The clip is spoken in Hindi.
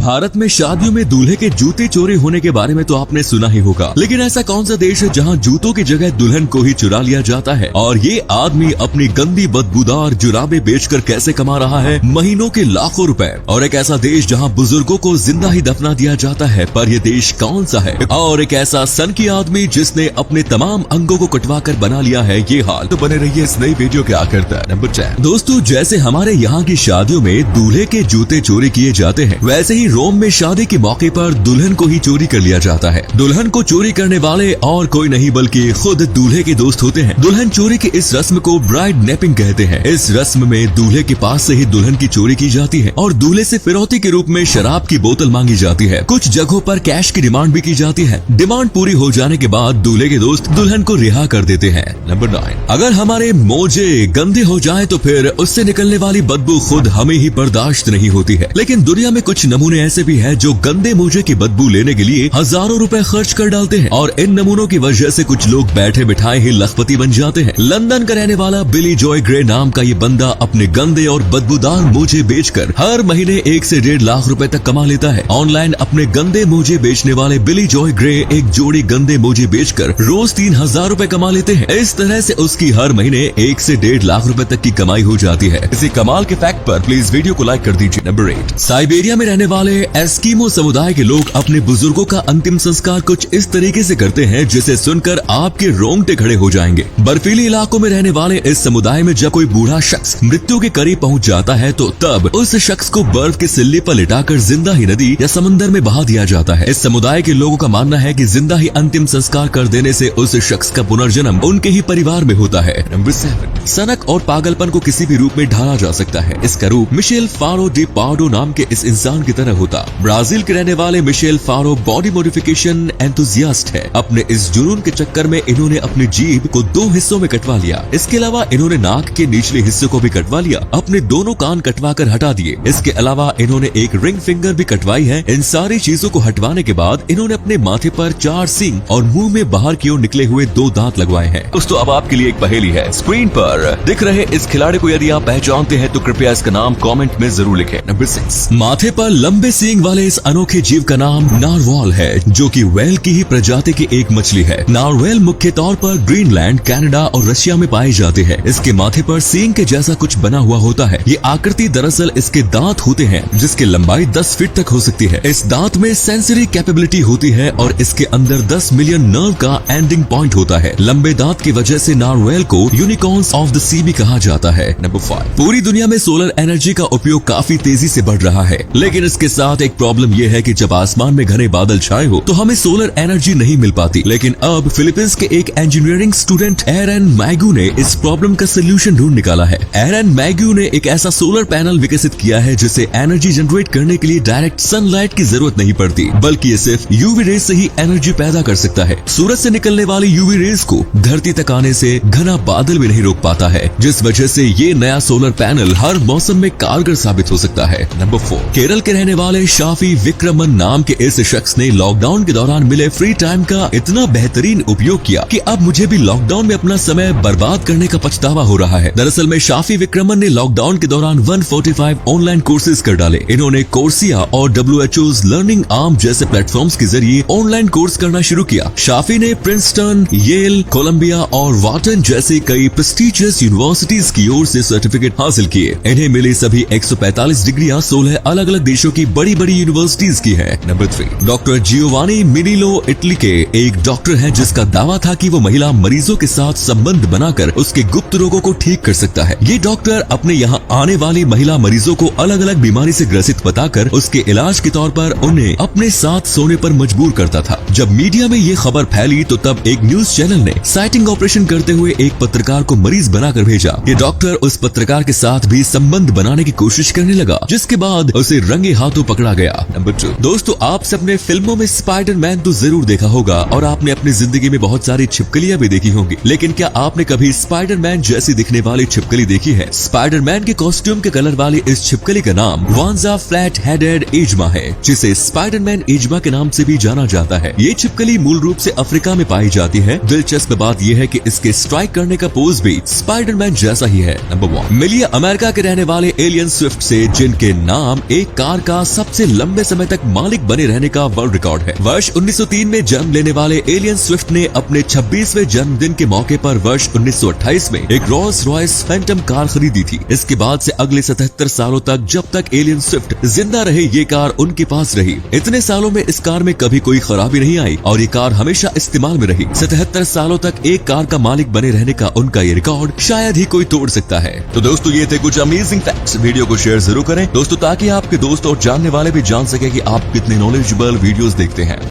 भारत में शादियों में दूल्हे के जूते चोरी होने के बारे में तो आपने सुना ही होगा, लेकिन ऐसा कौन सा देश है जहां जूतों की जगह दुल्हन को ही चुरा लिया जाता है? और ये आदमी अपनी गंदी बदबूदार जुराबे बेचकर कैसे कमा रहा है महीनों के लाखों रुपए? और एक ऐसा देश जहां बुजुर्गों को जिंदा ही दफना दिया जाता है, पर ये देश कौन सा है? और एक ऐसा सनकी आदमी जिसने अपने तमाम अंगों को कटवा कर बना लिया है ये हाल। तो बने रहिए इस नई वीडियो के आखिर तक। नंबर 10। दोस्तों, जैसे हमारे यहाँ की शादियों में दूल्हे के जूते चोरी किए जाते हैं, वैसे ही रोम में शादी के मौके पर दुल्हन को ही चोरी कर लिया जाता है। दुल्हन को चोरी करने वाले और कोई नहीं बल्कि खुद दूल्हे के दोस्त होते हैं। दुल्हन चोरी की इस रस्म को ब्राइड नेपिंग कहते हैं। इस रस्म में दूल्हे के पास से ही दुल्हन की चोरी की जाती है और दूल्हे से फिरौती के रूप में शराब की बोतल मांगी जाती है। कुछ जगहों पर कैश की डिमांड भी की जाती है। डिमांड पूरी हो जाने के बाद दूल्हे के दोस्त दुल्हन को रिहा कर देते हैं। नंबर 9। अगर हमारे मोजे गंदे हो जाए तो फिर उससे निकलने वाली बदबू खुद हमें ही बर्दाश्त नहीं होती है, लेकिन दुनिया में कुछ नमूने ऐसे भी हैं जो गंदे मोजे की बदबू लेने के लिए हजारों रुपए खर्च कर डालते हैं और इन नमूनों की वजह से कुछ लोग बैठे बिठाए ही लखपति बन जाते हैं। लंदन का रहने वाला बिली जॉय ग्रे नाम का ये बंदा अपने गंदे और बदबूदार मोजे बेचकर हर महीने 1 से 1.5 लाख रुपए तक कमा लेता है। ऑनलाइन अपने गंदे मोजे बेचने वाले बिली जॉय ग्रे एक जोड़ी गंदे मोजे बेचकर रोज 3000 रुपए कमा लेते हैं। इस तरह से उसकी हर महीने 1 से 1.5 लाख रुपए तक की कमाई हो जाती है। इसी कमाल के फैक्ट पर प्लीज वीडियो को लाइक कर दीजिए। नंबर 8। साइबेरिया में रहने वाले एस्किमो समुदाय के लोग अपने बुजुर्गों का अंतिम संस्कार कुछ इस तरीके से करते हैं जिसे सुनकर आपके रोंगटे खड़े हो जाएंगे। बर्फीले इलाकों में रहने वाले इस समुदाय में जब कोई बूढ़ा शख्स मृत्यु के करीब पहुंच जाता है तो तब उस शख्स को बर्फ के सिल्ले पर लिटाकर जिंदा ही नदी या समंदर में बहा दिया जाता है। इस समुदाय के लोगों का मानना है कि जिंदा ही अंतिम संस्कार कर देने से उस शख्स का पुनर्जन्म उनके ही परिवार में होता है। नंबर 7। सनक और पागलपन को किसी भी रूप में ढाला जा सकता है। इसका रूप मिशेल फारो डी पार्डो नाम के इस इंसान की तरह होता। ब्राजील के रहने वाले Michel pharaoh body modification enthusiast है। अपने इस जुनून के चक्कर में इन्होंने अपनी जीभ को 2 हिस्सों में कटवा लिया। इसके अलावा इन्होंने नाक के निचले हिस्से को भी कटवा लिया। अपने दोनों कान कटवा कर हटा दिए। इसके अलावा इन्होंने एक रिंग फिंगर भी कटवाई है। इन सारी चीजों को हटवाने के बाद इन्होंने अपने माथे पर 4 सींग और मुंह में बाहर की ओर निकले हुए 2 दांत लगवाए हैं। दोस्तों, अब आपके लिए एक पहेली है। स्क्रीन पर दिख रहे इस खिलाड़ी को यदि आप पहचानते हैं तो कृपया इसका नाम कमेंट में जरूर लिखें। नंबर 6। माथे पर लंबे सींग वाले इस अनोखे जीव का नाम नारवाल है, जो कि व्हेल की ही प्रजाति की एक मछली है। नारवाल मुख्य तौर पर ग्रीनलैंड, कनाडा और रशिया में पाए जाते हैं। इसके माथे पर सींग के जैसा कुछ बना हुआ होता है। ये आकृति दरअसल इसके दांत होते हैं जिसकी लंबाई 10 फीट तक हो सकती है। इस दांत में सेंसरी कैपेबिलिटी होती है और इसके अंदर 10 मिलियन नर्व का एंडिंग पॉइंट होता है। लंबे दांत की वजह से नारवाल को यूनिकॉर्न्स ऑफ द सी भी कहा जाता है। नंबर 5। पूरी दुनिया में सोलर एनर्जी का उपयोग काफी तेजी से बढ़ रहा है, लेकिन इसके साथ एक प्रॉब्लम यह है कि जब आसमान में घने बादल छाए हो तो हमें सोलर एनर्जी नहीं मिल पाती। लेकिन अब फिलीपींस के एक इंजीनियरिंग स्टूडेंट एरन मैग्यू ने इस प्रॉब्लम का सोल्यूशन ढूंढ निकाला है। एरन मैग्यू ने एक ऐसा सोलर पैनल विकसित किया है जिसे एनर्जी जनरेट करने के लिए डायरेक्ट सनलाइट की जरूरत नहीं पड़ती, बल्कि ये सिर्फ यूवी रेज से ही एनर्जी पैदा कर सकता है। सूरज से निकलने वाली यूवी रेज को धरती तक आने से घना बादल भी नहीं रोक पाता है, जिस वजह से ये नया सोलर पैनल हर मौसम में कारगर साबित हो सकता है। नंबर 4। केरल के रहने वाले शाफी विक्रमन नाम के इस शख्स ने लॉकडाउन के दौरान मिले फ्री टाइम का इतना बेहतरीन उपयोग किया कि अब मुझे भी लॉकडाउन में अपना समय बर्बाद करने का पछतावा हो रहा है। दरअसल में शाफी विक्रमन ने लॉकडाउन के दौरान 145 ऑनलाइन कोर्सेज कर डाले। इन्होंने कोर्सिया और WHO's लर्निंग आर्म जैसे प्लेटफॉर्म्स के जरिए ऑनलाइन कोर्स करना शुरू किया। शाफी ने प्रिंसटन, येल, कोलंबिया और वाटन जैसी कई प्रेस्टीजियस यूनिवर्सिटीज की ओर से सर्टिफिकेट हासिल किए। इन्हें मिली सभी 145 डिग्रियां 16 अलग अलग देशों की बड़ी बड़ी यूनिवर्सिटीज की है। नंबर 3। डॉक्टर जियोवानी मिनिलो इटली के एक डॉक्टर हैं जिसका दावा था कि वो महिला मरीजों के साथ संबंध बनाकर उसके गुप्त रोगों को ठीक कर सकता है। ये डॉक्टर अपने यहाँ आने वाली महिला मरीजों को अलग अलग बीमारी से ग्रसित बताकर उसके इलाज के तौर पर उन्हें अपने साथ सोने पर मजबूर करता था। जब मीडिया में ये खबर फैली तो तब एक न्यूज चैनल ने साइटिंग ऑपरेशन करते हुए एक पत्रकार को मरीज बनाकर भेजा। ये डॉक्टर उस पत्रकार के साथ भी संबंध बनाने की कोशिश करने लगा, जिसके बाद उसे रंगे हाथों पकड़ा गया। नंबर 2। दोस्तों, आप सबने फिल्मों में स्पाइडरमैन तो जरूर देखा होगा और आपने अपनी जिंदगी में बहुत सारी छिपकलियां भी देखी होंगी, लेकिन क्या आपने कभी स्पाइडरमैन जैसी दिखने वाली छिपकली देखी है? स्पाइडरमैन के कॉस्ट्यूम के कलर वाली इस छिपकली का नाम वांजा फ्लैट हेडेड एजमा है, जिसे स्पाइडरमैन एजमा के नाम से भी जाना जाता है। ये छिपकली मूल रूप से अफ्रीका में पाई जाती है। दिलचस्प बात यह है कि इसके स्ट्राइक करने का पोज भी स्पाइडरमैन जैसा ही है। नंबर 1। मिलिए अमेरिका के रहने वाले एलियन स्विफ्ट से, जिनके नाम एक कार का सबसे लंबे समय तक मालिक बने रहने का वर्ल्ड रिकॉर्ड है। वर्ष 1903 में जन्म लेने वाले एलियन स्विफ्ट ने अपने 26वें जन्मदिन के मौके पर वर्ष 1928 में एक रोल्स रॉयस फैंटम कार खरीदी थी। इसके बाद से अगले 77 सालों तक जब तक एलियन स्विफ्ट जिंदा रहे ये कार उनके पास रही। इतने सालों में इस कार में कभी कोई खराबी नहीं आई और ये कार हमेशा इस्तेमाल में रही। 77 सालों तक एक कार का मालिक बने रहने का उनका ये रिकॉर्ड शायद ही कोई तोड़ सकता है। तो दोस्तों ये थे कुछ अमेजिंग फैक्ट्स। वीडियो को शेयर जरूर करें दोस्तों, ताकि आपके दोस्त और जानने वाले भी जान सके कि आप कितने नॉलेजेबल वीडियोस देखते हैं।